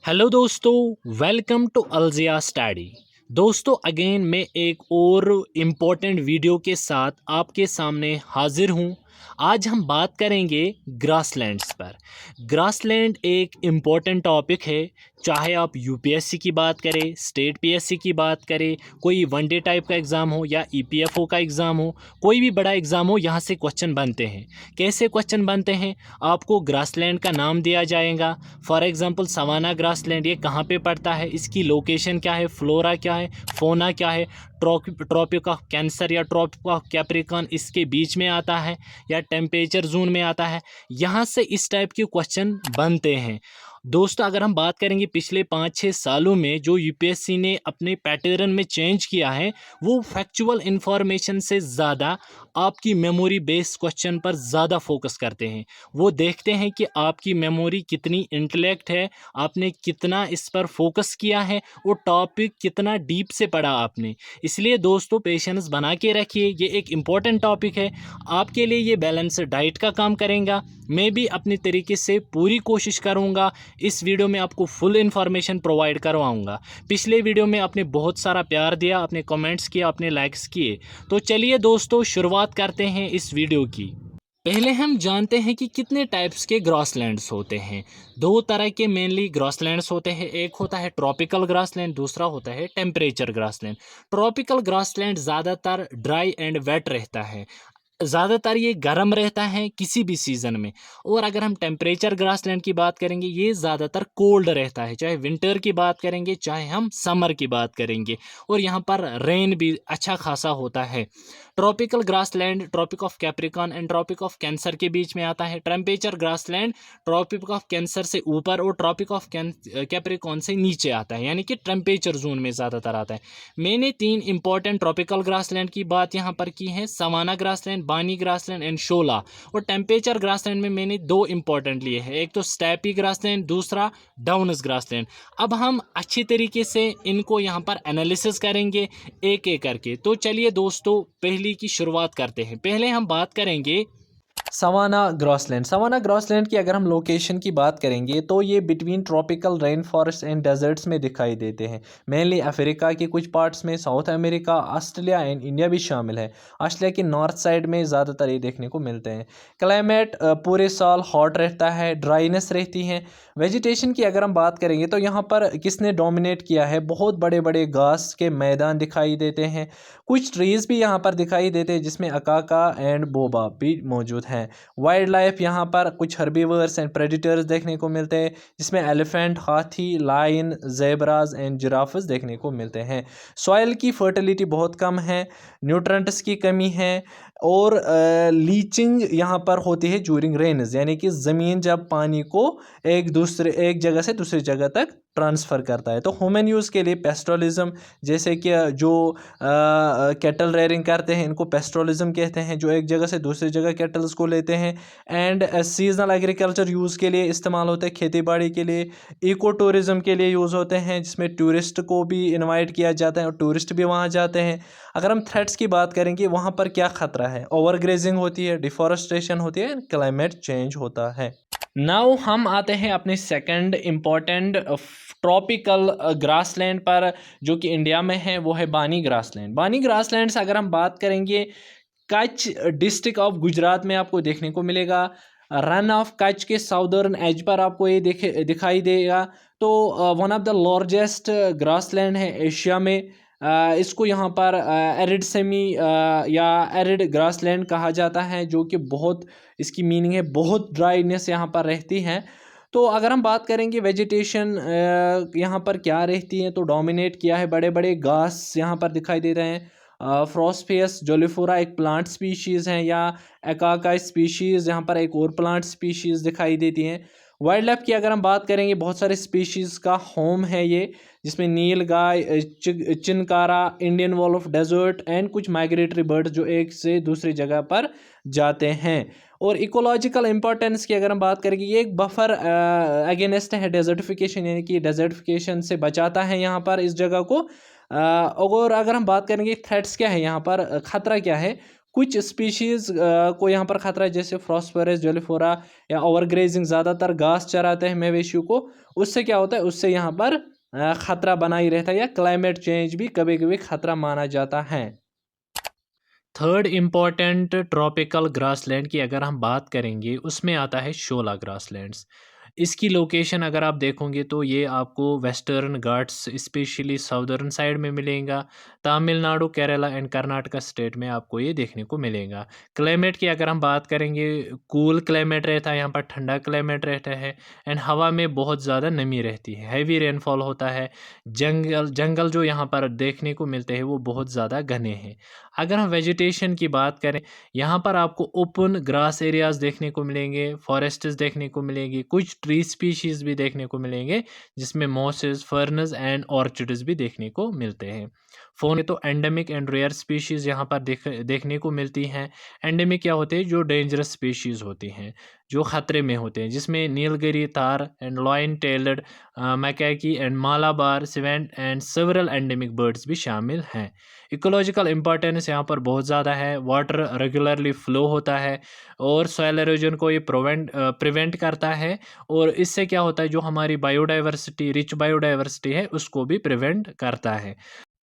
Hello दोस्तों, welcome to अलजिया study. दोस्तों again मैं एक और इम्पोर्टेंट वीडियो के साथ आपके सामने हाजिर हूँ। आज हम बात करेंगे ग्रासलैंड्स पर। ग्रासलैंड एक इम्पोर्टेंट टॉपिक है, चाहे आप यूपीएससी की बात करें, स्टेट पीएससी की बात करें, कोई वनडे टाइप का एग्ज़ाम हो या ईपीएफओ का एग्ज़ाम हो, कोई भी बड़ा एग्ज़ाम हो, यहाँ से क्वेश्चन बनते हैं। कैसे क्वेश्चन बनते हैं? आपको ग्रासलैंड का नाम दिया जाएगा। फॉर एग्जांपल सवाना ग्रासलैंड ये कहाँ पे पड़ता है, इसकी लोकेशन क्या है, फ्लोरा क्या है, फोना क्या है, ट्रॉपिक ऑफ कैंसर या ट्रॉपिक ऑफ कैप्रिकॉर्न इसके बीच में आता है या टेम्परेचर जोन में आता है। यहाँ से इस टाइप के क्वेश्चन बनते हैं। दोस्तों अगर हम बात करेंगे पिछले 5-6 सालों में जो यूपीएससी ने अपने पैटर्न में चेंज किया है, वो फैक्चुअल इंफॉर्मेशन से ज़्यादा आपकी मेमोरी बेस्ड क्वेश्चन पर ज़्यादा फोकस करते हैं। वो देखते हैं कि आपकी मेमोरी कितनी इंटेलेक्ट है, आपने कितना इस पर फोकस किया है, वो टॉपिक कितना डीप से पढ़ा आपने। इसलिए दोस्तों पेशेंस बना के रखिए, ये एक इम्पॉर्टेंट टॉपिक है। आपके लिए ये बैलेंस डाइट का काम करेगा। मैं भी अपनी तरीके से पूरी कोशिश करूँगा, इस वीडियो में आपको फुल इन्फॉर्मेशन प्रोवाइड करवाऊँगा। पिछले वीडियो में आपने बहुत सारा प्यार दिया, आपने कमेंट्स किए, आपने लाइक्स किए। तो चलिए दोस्तों शुरुआत करते हैं इस वीडियो की। पहले हम जानते हैं कि कितने टाइप्स के ग्रासलैंड्स होते हैं। दो तरह के मेनली ग्रासलैंड्स होते हैं, एक होता है ट्रॉपिकल ग्रासलैंड, दूसरा होता है टेम्परेचर ग्रासलैंड। ट्रॉपिकल ग्रासलैंड ज़्यादातर ड्राई एंड वेट रहता है, ज़्यादातर ये गर्म रहता है किसी भी सीज़न में। और अगर हम टेम्परेचर ग्रासलैंड की बात करेंगे, ये ज़्यादातर कोल्ड रहता है, चाहे विंटर की बात करेंगे चाहे हम समर की बात करेंगे। और यहाँ पर रेन भी अच्छा खासा होता है। Tropical grassland tropic of Capricorn and tropic of Cancer के बीच में आता है। Temperature grassland tropic of Cancer से ऊपर और ट्रॉपिक ऑफ कैप्रिकॉर्न से नीचे आता है, यानी कि टेम्परेचर जोन में ज़्यादातर आता है। मैंने 3 इंपॉर्टेंट ट्रॉपिकल ग्रासलैंड की बात यहाँ पर की है, सवाना ग्रासलैंड, बानी ग्रासलैंड एंड शोला। और टेम्परेचर ग्रासलैंड में मैंने 2 इंपॉर्टेंट लिए हैं, एक तो स्टेपी ग्रासलैंड, दूसरा डाउनस ग्रासलैंड। अब हम अच्छी तरीके से इनको यहाँ पर एनालिसिस करेंगे एक एक करके। तो चलिए दोस्तों पहली की शुरुआत करते हैं। पहले हम बात करेंगे सवाना ग्रासलैंड। सवाना ग्रासलैंड की अगर हम लोकेशन की बात करेंगे तो ये between tropical rain forest and deserts में दिखाई देते हैं। मेनली अफ्रीका के कुछ पार्ट्स में, south America, Australia and India भी शामिल है। ऑस्ट्रेलिया के नॉर्थ साइड में ज़्यादातर ये देखने को मिलते हैं। क्लाइमेट पूरे साल हॉट रहता है, ड्राइनेस रहती है। वेजिटेशन की अगर हम बात करेंगे तो यहाँ पर किसने डोमिनेट किया है, बहुत बड़े बड़े घास के मैदान दिखाई देते हैं। कुछ ट्रीज़ भी यहाँ पर दिखाई देते हैं जिसमें अकाका एंड बोबा भी मौजूद हैं। वाइल्ड लाइफ यहाँ पर कुछ हर्बीवर्स एंड प्रेडिटर्स देखने को मिलते हैं, जिसमें एलिफेंट, हाथी, लायन, जेब्राज एंड जिराफस देखने को मिलते हैं। सॉइल की फर्टिलिटी बहुत कम है, न्यूट्रेंट्स की कमी है और लीचिंग यहाँ पर होती है ज्यूरिंग रेन्स, यानी कि ज़मीन जब पानी को एक जगह से दूसरी जगह तक ट्रांसफ़र करता है। तो ह्यूमन यूज़ के लिए पेस्ट्रोलिज्म, जैसे कि जो कैटल रेयरिंग करते हैं इनको पेस्ट्रोलिज्म कहते हैं, जो एक जगह से दूसरी जगह कैटल्स को लेते हैं। एंड सीजनल एग्रीकल्चर यूज़ के लिए इस्तेमाल होते हैं, खेती बाड़ी के लिए। इको टूरिज़म के लिए यूज़ होते हैं, जिसमें टूरिस्ट को भी इनवाइट किया जाता है और टूरिस्ट भी वहाँ जाते हैं। अगर हम थ्रेट्स की बात करेंगे, वहाँ पर क्या ख़तरा है, ओवर ग्रेजिंग होती है, डिफॉरेस्टेशन होती है, क्लाइमेट चेंज होता है। नाउ हम आते हैं अपने सेकंड इम्पॉर्टेंट ट्रॉपिकल ग्रासलैंड पर, जो कि इंडिया में है, वो है बानी ग्रासलैंड। बानी ग्रासलैंड से अगर हम बात करेंगे, कच्छ डिस्ट्रिक्ट ऑफ गुजरात में आपको देखने को मिलेगा। रन ऑफ कच्छ के साउदर्न एज पर आपको ये दिखाई देगा। तो one of the largest grassland है एशिया में। इसको यहाँ पर एरिड सेमी या एरिड ग्रासलैंड कहा जाता है, जो कि बहुत, इसकी मीनिंग है बहुत ड्राइनेस यहाँ पर रहती है। तो अगर हम बात करेंगे वेजिटेशन यहाँ पर क्या रहती है, तो डोमिनेट किया है, बड़े बड़े घास यहाँ पर दिखाई दे रहे हैं। फ्रॉस्फेयस जोलिफोरा एक प्लांट स्पीशीज़ हैं, या एकाका स्पीशीज़ यहाँ पर एक और प्लांट स्पीशीज़ दिखाई देती हैं। वाइल्ड लाइफ की अगर हम बात करेंगे, बहुत सारे स्पीशीज़ का होम है ये, जिसमें नील गाय, chinkara, Indian wolf desert and कुछ माइग्रेटरी बर्ड्स जो एक से दूसरी जगह पर जाते हैं। और इकोलॉजिकल इंपॉर्टेंस की अगर हम बात करेंगे, ये एक बफर अगेंस्ट है डेजर्टिफिकेशन, यानी कि डेजर्टिफिकेशन से बचाता है यहाँ पर इस जगह को। और अगर हम बात करेंगे थ्रेट्स क्या है, यहाँ पर ख़तरा क्या है, कुछ स्पीशीज़ को यहाँ पर ख़तरा है, जैसे फ्रॉस्फोरस जोलिफोरा या ओवरग्रेजिंग, ज़्यादातर घास चराते हैं मवेशियों को। उससे क्या होता है, उससे यहाँ पर ख़तरा बना ही रहता है, या क्लाइमेट चेंज भी कभी कभी ख़तरा माना जाता है। थर्ड इम्पॉर्टेंट ट्रॉपिकल ग्रासलैंड की अगर हम बात करेंगे, उसमें आता है शोला ग्रासलैंड्स। इसकी लोकेशन अगर आप देखोगे तो ये आपको western Ghats specially southern side में मिलेगा। तमिलनाडु, केरला एंड कर्नाटका स्टेट में आपको ये देखने को मिलेगा। क्लाइमेट की अगर हम बात करेंगे, कूल क्लाइमेट रहता है यहाँ पर, ठंडा क्लाइमेट रहता है एंड हवा में बहुत ज़्यादा नमी रहती है, हैवी रेनफॉल होता है। जंगल जंगल जो यहाँ पर देखने को मिलते हैं वो बहुत ज़्यादा घने हैं। अगर हम वेजिटेशन की बात करें, यहाँ पर आपको ओपन ग्रास एरियाज देखने को मिलेंगे, फॉरेस्ट्स देखने को मिलेंगे, कुछ ट्री स्पीशीज भी देखने को मिलेंगे, जिसमें मॉसेस, फर्नस एंड ऑर्चिड्स भी देखने को मिलते हैं। फोन में तो एंडेमिक एंड रेयर स्पीशीज यहाँ पर देखने को मिलती हैं। एंडेमिक क्या होते हैं, जो डेंजरस स्पीशीज होती हैं, जो खतरे में होते हैं, जिसमें Nilgiri tahr and lion tailed macaque and Malabar civet and several endemic birds भी शामिल हैं। इकोलॉजिकल इंपॉर्टेंस यहाँ पर बहुत ज़्यादा है। वाटर रेगुलरली फ्लो होता है और सॉयल एरोजन को ये प्रिवेंट करता है, और इससे क्या होता है, जो हमारी बायोडाइवर्सिटी, रिच बायोडाइवर्सिटी है, उसको भी प्रिवेंट करता है।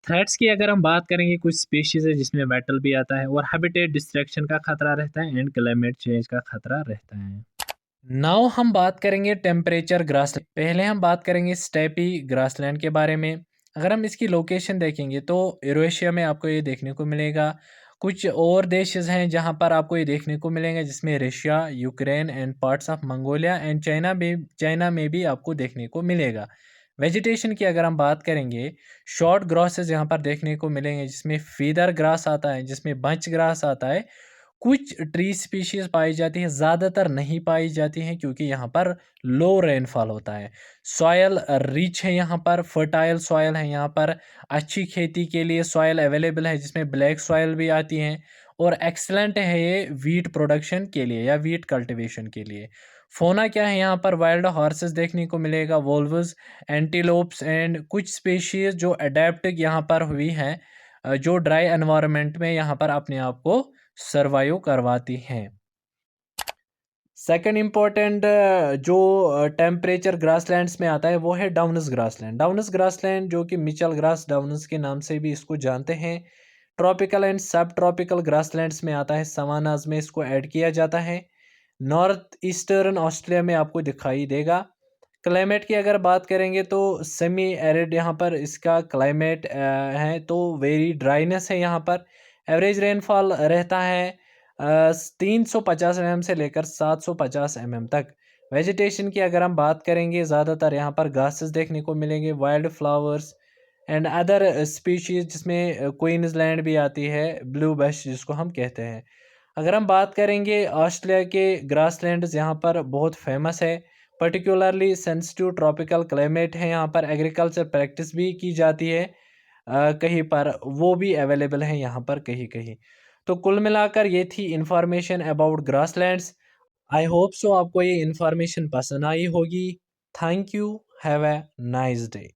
थ्रेट्स की अगर हम बात करेंगे, कुछ स्पीशीज है जिसमें वेटल भी आता है, और हैबिटेट डिस्ट्रक्शन का खतरा रहता है एंड क्लाइमेट चेंज का खतरा रहता है। नाउ हम बात करेंगे टेम्परेचर ग्रासलैंड। पहले हम बात करेंगे स्टेपी ग्रासलैंड के बारे में। अगर हम इसकी लोकेशन देखेंगे तो यूरेशिया में आपको ये देखने को मिलेगा। कुछ और देशेस हैं जहां पर आपको ये देखने को मिलेंगे, जिसमें Russia, Ukraine and parts of Mongolia and China में भी आपको देखने को मिलेगा। वेजिटेशन की अगर हम बात करेंगे, शॉर्ट ग्रासेस यहाँ पर देखने को मिलेंगे, जिसमें फीदर ग्रास आता है, जिसमें बंच ग्रास आता है। कुछ ट्री स्पीशीज पाई जाती है, ज़्यादातर नहीं पाई जाती हैं क्योंकि यहाँ पर लो रेनफॉल होता है। सॉयल रिच है, यहाँ पर फर्टाइल सॉयल है, यहाँ पर अच्छी खेती के लिए सॉयल अवेलेबल है, जिसमें ब्लैक सॉयल भी आती हैं, और एक्सलेंट है ये वीट प्रोडक्शन के लिए या वीट कल्टीवेशन के लिए। फोना क्या है, यहाँ पर वाइल्ड हॉर्सेस देखने को मिलेगा, वोल्वस, एंटीलोप्स एंड कुछ स्पीशीज जो अडेप्ट यहाँ पर हुई हैं, जो ड्राई एनवायरनमेंट में यहाँ पर अपने आप को सर्वाइव करवाती हैं। सेकंड इम्पोर्टेंट जो टेम्परेचर ग्रासलैंड्स में आता है वो है डाउनस ग्रासलैंड। डाउनस ग्रासलैंड, जो कि मिचल ग्रास डाउनस के नाम से भी इसको जानते हैं, ट्रॉपिकल एंड सब ट्रॉपिकल ग्रासलैंड्स में आता है। सवानाज में इसको ऐड किया जाता है। नॉर्थ ईस्टर्न ऑस्ट्रेलिया में आपको दिखाई देगा। क्लाइमेट की अगर बात करेंगे तो सेमी एरिड यहाँ पर इसका क्लाइमेट है, तो वेरी ड्राइनेस है यहाँ पर। एवरेज रेनफॉल रहता है 350 mm से लेकर 750 mm तक। वेजिटेशन की अगर हम बात करेंगे, ज़्यादातर यहाँ पर घासेस देखने को मिलेंगे, wild flowers and other species, जिसमें क्वींसलैंड भी आती है, ब्लू बश जिसको हम कहते हैं। अगर हम बात करेंगे, ऑस्ट्रेलिया के ग्रासलैंड्स यहाँ पर बहुत फेमस है, पर्टिकुलरली सेंसिटिव ट्रॉपिकल क्लाइमेट है, यहाँ पर एग्रीकल्चर प्रैक्टिस भी की जाती है, कहीं पर वो भी अवेलेबल है यहाँ पर कहीं कहीं। तो कुल मिलाकर ये थी information about grasslands. I hope so आपको ये इंफॉर्मेशन पसंद आई होगी। Thank you. Have a nice day.